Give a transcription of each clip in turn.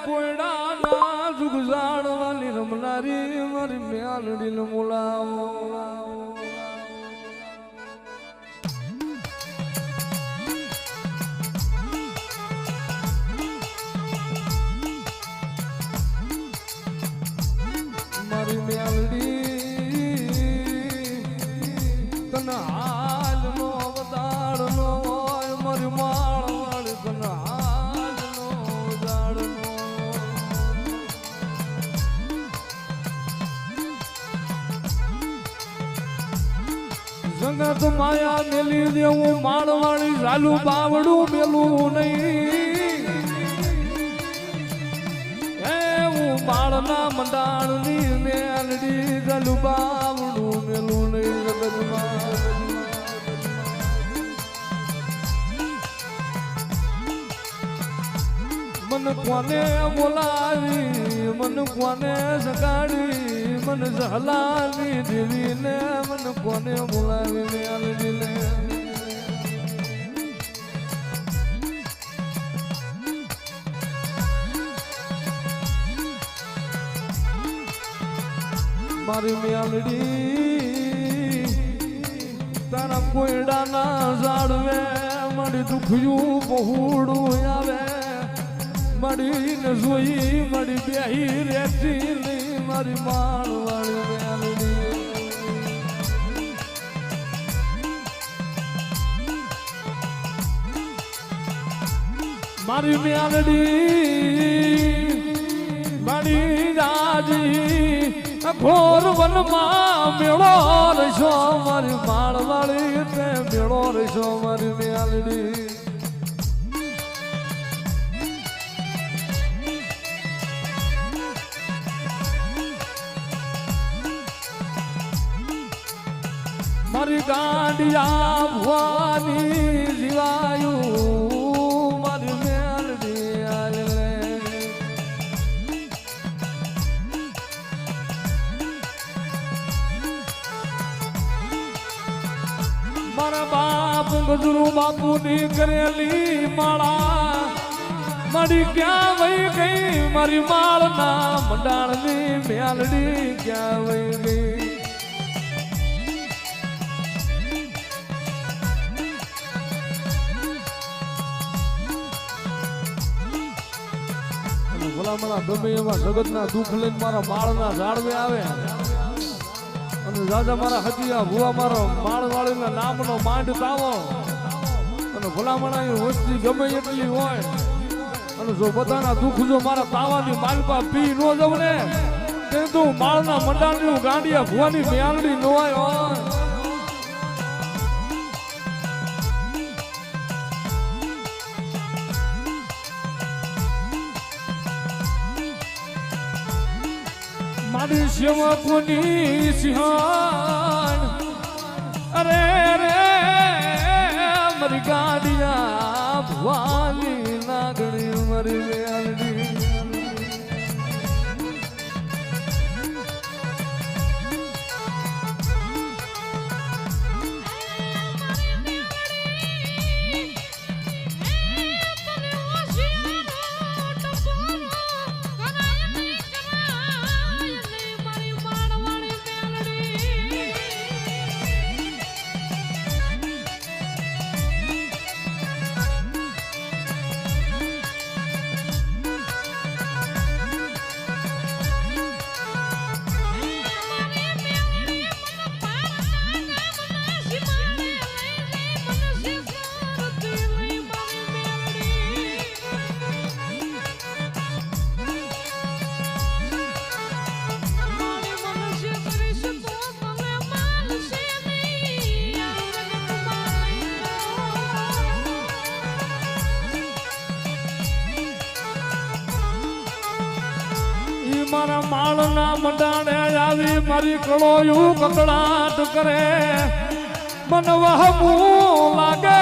કોયડાના જુગ જાણવાની રમનારી મારી મ્યાલડીને બોલાવો મારી મ્યાલડી તને હાલ નો અવતાર નો હોય મારી માળ વાળી તને હાલ નો અવતાર નો જગત માયા મેલી દેવું માળ વાળી ઝાલું બાવડું મેલું નહીં એવું માળના મંડાણની મેલડી ઝાલું બાવડું મેલું નહીં જગતમાં મન કોને બોલાવી મન કોને સગાડી મન ઝલાવી દેવીને મન કોને બોલાવી મેલડીને મારી મેલડી તારા કોયડાના ઝાડવે મારી દુખયું બહુડું આવે મડીને જોઈ મડી બેહી રેતી નહીં મારી માળ વાળી મેલડી મારી મેલડી મારી રાજી ઘોર વનમાં મેળો રહેશો મારી માળ વાળી તે મેળો રહેશો મારી મેલડી મારી ગાંડિયા ભવાની જીવાયું મારી મેલડી આલે મારા બાપ ગજરું બાપુની કરેલી માળા મારી ક્યાં વહી ગઈ મારી માળના મંડાણની મેલડી ક્યાં વહી ગઈ ભલા મારા ગમે એવા જગતના દુઃખ લઈને મારા માળના ઝાડવે આવે અને રાજા મારા હજીયા ભુવા મારો માળ વાળીના નામનો માંડ તાવો અને ભલામણા વસ્તી ગમે એટલી હોય અને જો બધાના દુઃખ જો મારા તાવાની માલપા પી ન જવું ને તે તો માળના મંડાણની ગાંડિયા ભુવાની મેલડી ન હોય મારી સેવકોની સિંહણ અરે રે મારી ગાડિયા ભવાની નાગણી મારી મેલડી મારા માળના મંડાણે આવી મારી કળોયું કકડાટ કરે મન વહમું લાગે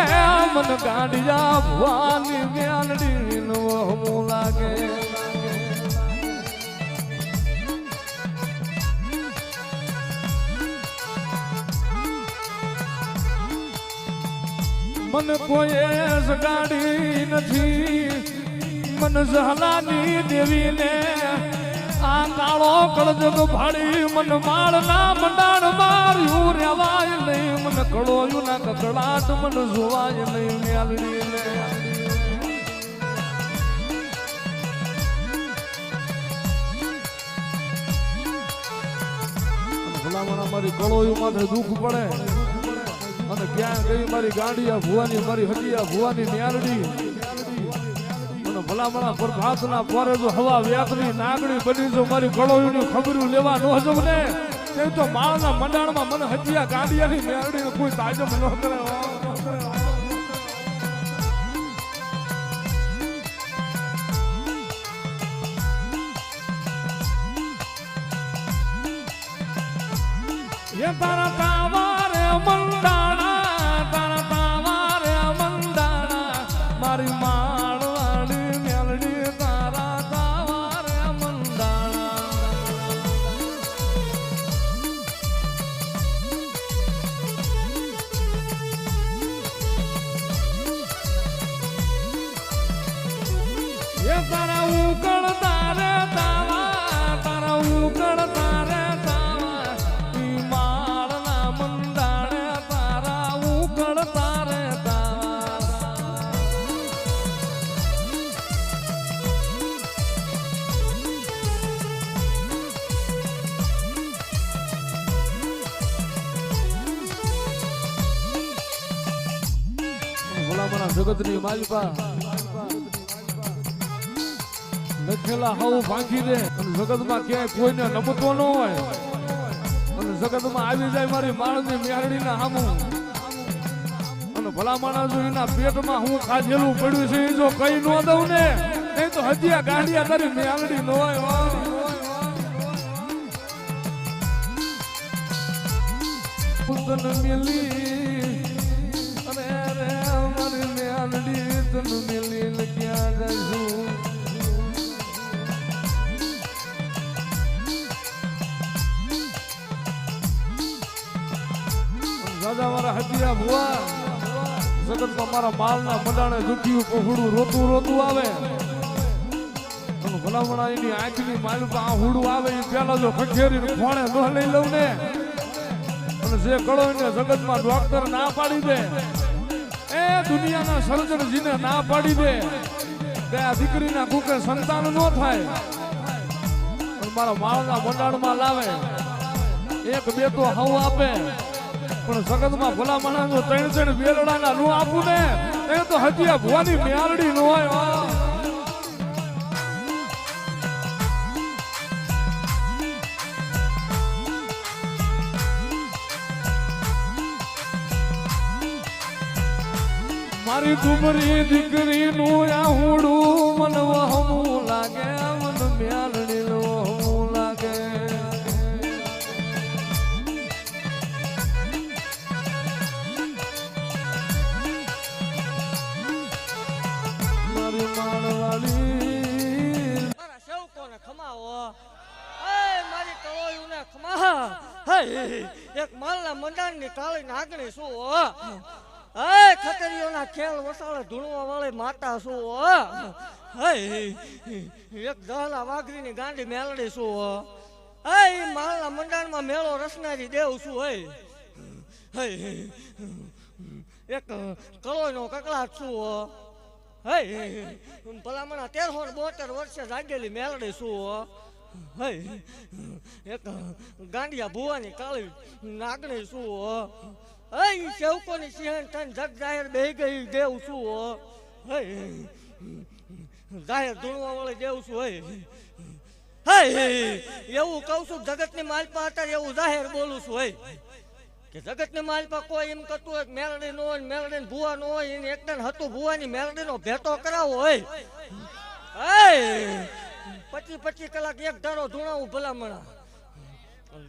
મન ગાંડિયા ભવાની મેલડી નું વહમું લાગે મને કોઈ સગાડી નથી મન સહલાની દેવીને આ કાળો કળજગ ભાડી મન માળના મંડાણ માર્યું રેવાય નહીં મન કળોયું ના કકડાટ મન જોવાય નહીં મેલડીને ભલામણા મારી કળોયું માથે દુઃખ પડે અને ક્યાં ગઈ મારી ગાંડિયા ભુવાની મારી હટિયા ભુવાની ન્યાલડી અને ભલામણા પ્રભાતના પોરે જો હવા વ્યાપની નાગણી બની જો મારી કળોયુની ખબરું લેવા ન જવું ને તે તો માળના મંડાણમાં મને હટિયા ગાંડિયાની ન્યાલડીને કોઈ તાજમ ન કરે ये तारा तावारे मंडाणा तारा तावारे मंडाणा मारी माळवाड़ी मेलडी तारा तावारे मंडाणा ये तारा उकड़ तारे तावा तारा उकड़ तारे જગતની માલિકા લખેલા હાવ ભાંગી દે અને જગતમાં ક્યાંય કોઈને નમતો ન હોય અને જગતમાં આવી જાય મારી માળની મેરડીના હામું અને ભલા માણસ એના પેટમાં હું ખાધેલું પડ્યું છે જો કઈ ન દઉં ને નહીં તો હજીયા ગાંડિયા તારી મેરડી ન હોય પુતન મિલી તન મિલી લગ્યા જશું દાદા મારા હજીયા ભુવા જગતમાં મારા માલના મંડાણે દુખ્યું પહોળું રોતું રોતું આવે અને ભલામણા એની આંખની માલુપા આ હુડું આવે એ પેલા જો ખખેરીને ખોણે ન લઈ લઉં ને અને જે કળો એને જગતમાં ડોક્ટર ના પાડી દે એ દુનિયાના સર્જનજીને ના પાડી દે કે આ દીકરીના કુકે સંતાન ન થાય મારા માળના મંડાણમાં લાવે એક બે તો હવ આપે પણ જગતમાં ભલા માણસો ત્રણ ત્રણ બેરડાના નું આપું ને એ તો હજીયા ભુવાની મેરડી ન હોય મારી કુમરી દીકરી નું આહુડું મન વહમું લાગે મન મેલડી વહમું લાગે મારી માળવાળી મારા સેવકોને ખમાવો મારી કળોયુને ખમા એક માલના મંડાણની કાળી નાગણી શું ખતરીઓના ખેલ વસાળે ધૂણવા વાળી માતા શું એક દહલા વાઘરીની ગાંડી મેલડી શું માલના મંડાણમાં મેળો રસનારી દેવ શું એક કળોયનો કકળાટ શું ભલામણા 1372 વર્ષે જાગેલી મેલડી શું એક ગાંડિયા ભુવાની કાળી નાગણી શું સેવકોની સિંહણ તન જગ જાહેર બે ગઈ દેવ શું જાહેર ધૂણવા વાળી દેવ શું એવું કહું છું જગતની માલપા હતા એવું જાહેર બોલું છું કે જગતની માલપા કોઈ એમ કરતું હોય મેલડી નો હોય મેલડી ભુવા નો હોય એને એકદમ હતું ભુવાની મેલડી નો ભેટો કરાવો હોય 25 કલાક એક ધારો ધૂણાવું ભલામણા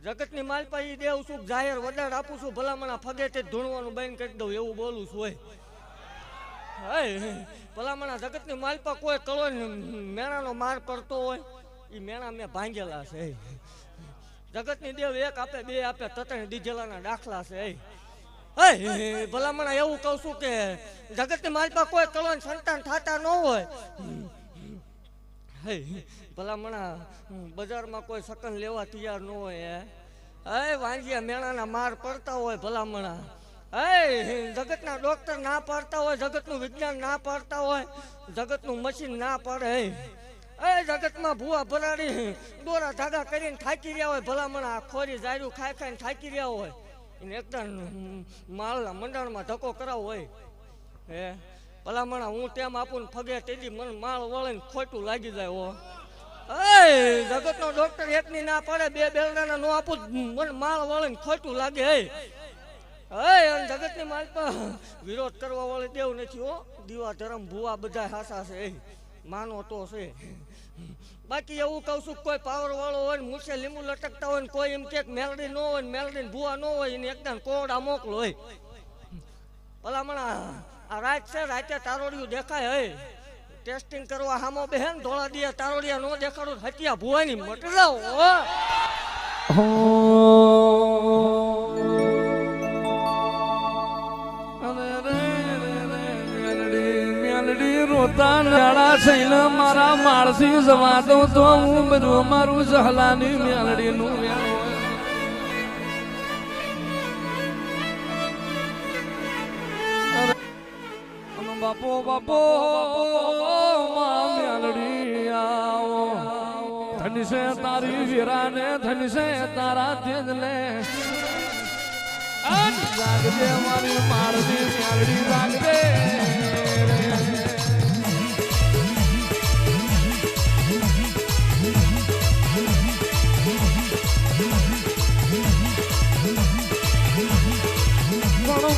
જગતની માલપા ઈ દેવ છું જાહેર વડાડ આપું છું ભલામણા ફગે તે ધૂણવાનું બંધ કરી દઉં એવું બોલું છું ભલામણા જગતની માલપા કોઈ કળો મેણાનો માર કરતો હોય એ મેણા મેં ભાંગેલા છે જગતની દેવ એક આપે બે આપે તતણ દીધેલાના દાખલા છે ભલામણા એવું કહું છું કે જગતની માલપા કોઈ કળો સંતાન થતા ન હોય હે ભલામણા બજારમાં કોઈ સકન લેવા તૈયાર ન હોય હે વાંજિયા મેણાના માર પડતા હોય ભલામણા હે જગતના ડોક્ટર ના પાડતા હોય જગતનું વિજ્ઞાન ના પાડતા હોય જગતનું મશીન ના પાડે હે જગતમાં ભૂવા ભરાડી દોરા ધાગા કરીને થાકી રહ્યા હોય ભલામણા ખોરી જાયરું ખાઈ ખાઈને થાકી રહ્યા હોય એને એકદમ માળના મંડાણમાં ધક્કો કરાવવો હોય હે ભલામણા હું તેમ આપું ને ફગે તેજી મને માળ વળીને ખોટું લાગી જાય હો જગતનો ડોક્ટર એકની ના પડે બે બેલડાના નો આપું મને માળ વળીને ખોટું લાગે જગતની માલ પર વિરોધ કરવા વાળી દેવ નથી હો દીવા ધરમ ભૂવા બધા હાસા છે માનો તો છે બાકી એવું કહું છું કોઈ પાવર વાળો હોય ને મૂછે લીંબુ લટકતા હોય ને કોઈ એમ કે મેલડી ન હોય ને મેલડી ભૂવા ન હોય એને એકદમ કોરડા મોકલો હોય ભલામણા આ રાત છે રાતે તારોડિયું દેખાય હે ટેસ્ટિંગ કરવા હામો બેહેન ધોળા દિયા તારોડિયા નો દેખાડું હટિયા ભૂવાની મટી જાવ મારા માળસી જવા દઉં તો હું બધું મારું સહલાની મેલડી નું બાપો બાપો મેલડી આવો ધન છે તારી વીરાને ધન છે તારા તેજને જાગજે મારી માળની મેલડી જાગજે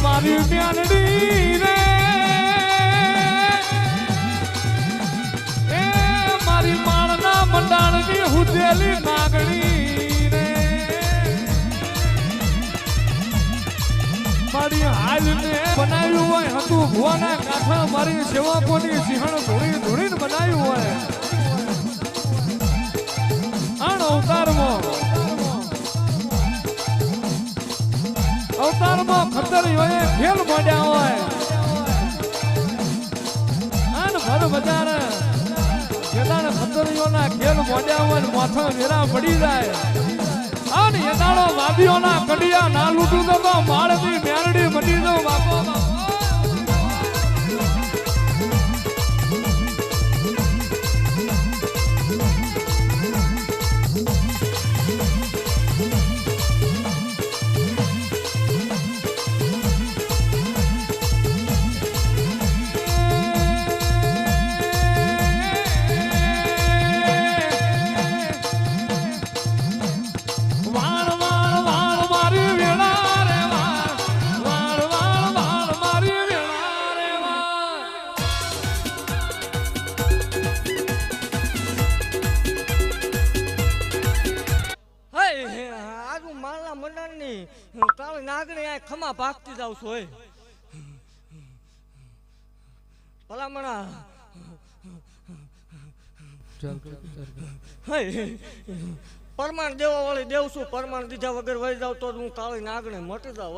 મારી મેલડી રે એ મારી માળના મંડાણની હુદેલી નાગણી રે મારી હાલને બનાવ્યું હોય હતું ભુવાના કાંઠા મારી સેવકોની સિંહણ ધોળી ધોળીને બનાવ્યું હોય આણ અવતારમાં ખતરીઓએ ખેલ મોડ્યા હોય આન ભર બજાર જેદાને ખતરીઓના ખેલ મોડ્યા હોય ને માથે વેરા પડી જાય આન એદાડો વાદીઓના કડિયા ના લૂટું તો માળની મેરડી મટી દો બાપો કાળ નાગણી આ ખમા ભાગતી જાવ છો ભલામણા પરમાણ દેવા વાળી દેવ છું પરમાણ દીધા વગર વહી જાવ તો હું કાળી નાગણી મટી જાવ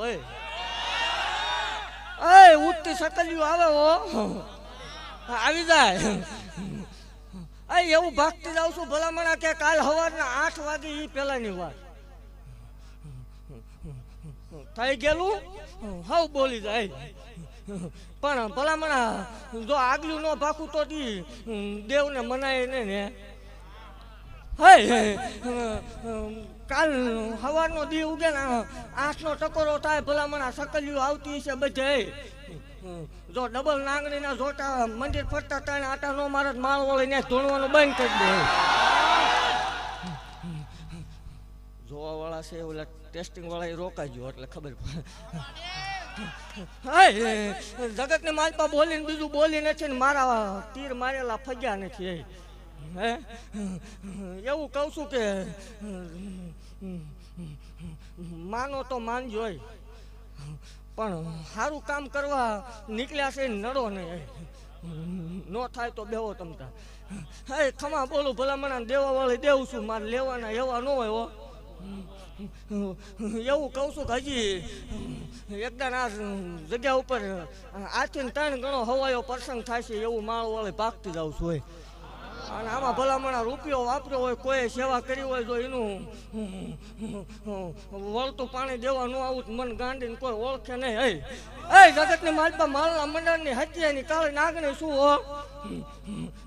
ઉઠતી સકલિયું આવે હો આવી જાય એવું ભાગતી જાવ છું ભલામણા કે કાલ સવારના 8 વાગે ઈ પેલાની વાત થઈ ગયેલું હાવ બોલી જાય પણ ભલામણા જો આગલું ન ભાખું તો દેવને મનાય ને કાલ સવારનો દી ઉગે ને 8નો ટકોરો થાય ભલામણા સકલિયું આવતી છે બધે જો ડબલ નાંગણીના જોટા મંદિર ફરતા ત્રણ આટા નો મારે માળ વળીને ધોણવાનું બંધ કરી દે જોવા વાળા છે ઓલા ટેસ્ટિંગ વાળા રોકાજો એટલે ખબર પડે જગતની માલપા બોલીને બીજું બોલી નથી ને મારા તીર મારેલા ફગ્યા નથી હે એવું કહું છું કે માનો તો માનજો પણ સારું કામ કરવા નીકળ્યા છે નડો નહીં ન થાય તો બેહો તમતા હે ખમા બોલું ભલામણા દેવા વાળી દેવું છું મારે લેવાના એવા ન હોય હો એવું કહું છું કે હજી એકદમ આ જગ્યા ઉપર 8 થી 3 ગણો હવાયો પ્રસંગ થાય છે એવું માળ વાળી ભાગતી જાઉં છું અને આમાં ભલામણા રૂપિયો વાપર્યો હોય, કોઈ સેવા કરી હોય, જો એનું વળતું પાણી દેવા ન આવું તો મન ગાંડીને કોઈ ઓળખે નહીં. એ જગતની માલપા માલના મંડળની હત્યાની કાળી નાગણી શું હો?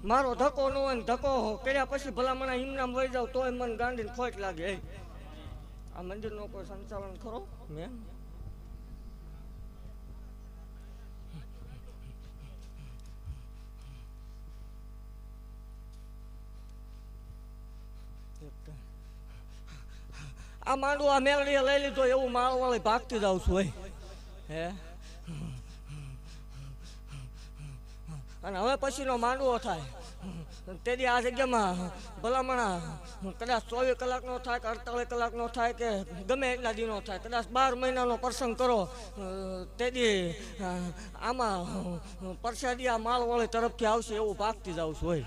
મારો ધક્કો ન હોય ને ધક્કો કર્યા પછી ભલામણા ઇમનામ વહી જાવ તોય મન ગાંડીને ખોટ લાગે. આ મંદિરનો કોઈ સંચાલન ખરો મેં? આ માંડવું આ મેલડીએ લઈ લીધો એવું માળવાળી ભાગતી જાઉં છું. હે અને હવે પછીનો માંડવો થાય તેથી આ જગ્યામાં ભલામણા કદાચ 24 કલાકનો થાય કે 48 કલાકનો થાય કે ગમે એટલા દિનો થાય, કદાચ 12 મહિનાનો પ્રસંગ કરો તેથી આમાં પ્રસાદી આ માળવાળી તરફથી આવશે એવું ભાગતી જાઉં છું.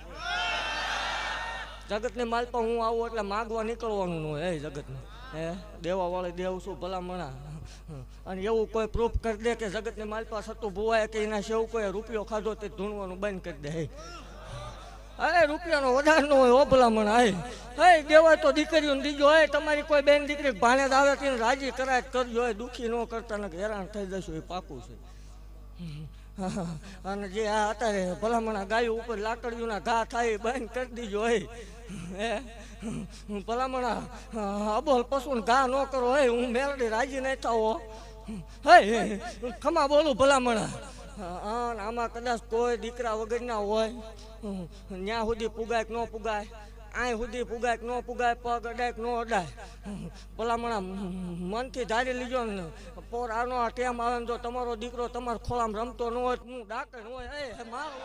જગતની માલ પર હું આવું એટલે માગવા નીકળવાનું ન હોય. જગતને હે દેવા વાળી દેવું છું ભલામણા. અને એવું કોઈ પ્રૂફ કરી દે કે જગતની માલ પર સતું ભુવાય કે એના સેવ કોઈ રૂપિયો ખાધો તે ધૂણવાનું બંધ કરી દે. અરે રૂપિયાનો વધારે ન હોય. ઓ ભલામણા હે દેવાય તો દીકરીઓને દીજો. તમારી કોઈ બેન દીકરી ભાણે જ આવે તેને રાજી કરાય કરજો. દુઃખી ન કરતા ને હેરાન થઈ જશો એ પાકું છે. અને જે આ અત્યારે ભલામણા ગાયો ઉપર લાકડીઓના ઘા થાય બંધ કરી દીજો. હે ભલામણા અબોલ પશુને ઘા ન કરો. હું મેલડી રાજી નહીં થાવો. હે ખમા બોલું ભલામણા. આમાં કદાચ કોઈ દીકરા વગરના હોય ત્યાં સુધી પુગાય કે ન પુગાય, આય સુધી પુગાય કે ન પુગાય, પગ અડાય કે ન અડાય. ભલામણા મનથી ધારી લીજો ને પોર આનો આ ટેમ આવે ને જો તમારો દીકરો તમારા ખોળામાં રમતો ન હોય હું ડાકર હોય મારો